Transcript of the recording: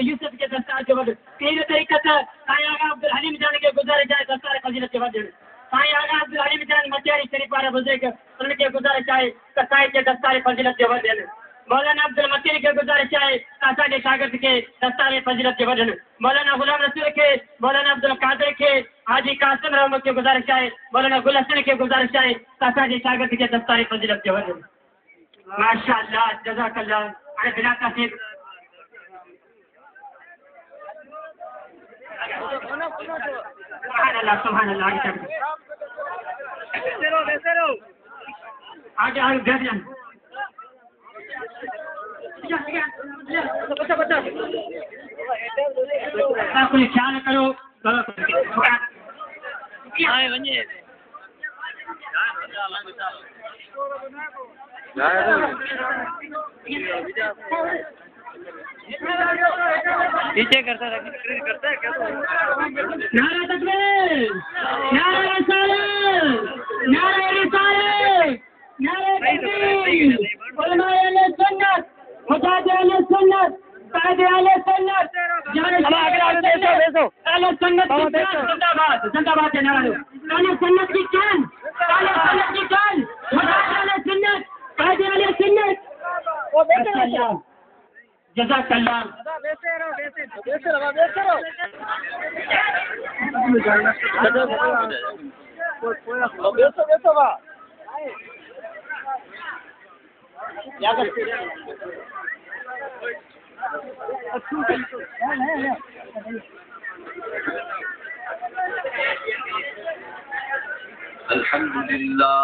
यूसुफ के दस्तार के वक़्त तीन तरीक़त साईं आगा अब्दुल हलीम जान के गुज़ारिश आहे दस्तार फज़ीलत के वक़्त साईं आगा अब्दुल हलीम जान मटियारी शरीफ वारा बुज़ुर्ग उनके गुज़ारिश आहे त साईं के दस्तार फज़ीलत के वक़्त मौलाना अब्दुल मतीन के गुज़ारिश आहे त असांजे शागिर्द के दस्तार फज़ीलत के वक़्त मौलाना गुलाम रसूल के मौलाना अब्दुल कादिर के हाजी कासिम रहमत के गुज़ारिश आहे मौलाना गुल हसन के गुज़ारिश आहे त असांजे शागिर्द के दस्तार फज़ीलत के वक़्त माशाअल्लाह जज़ाकल्लाह हाणे बिना तफ़सील सुभान अल्लाह आगे आगे बैठ जाए कोई ख्याल करो पीछे करता है नारा तकबीर नारा रिसालत नारा रिसालत नारा तकबीर उलमाए अहले सुन्नत मुजाहिद अहले सुन्नत कायदे अहले सुन्नत जाने अहले सुन्नत जिंदाबाद जिंदाबाद के नारा अहले सुन्नत की जान अहले सुन्नत की जान मुजाहिद अहले सुन्नत कायदे अहले सुन्नत जज़ाकल्लाह अल्हम्दुलिल्लाह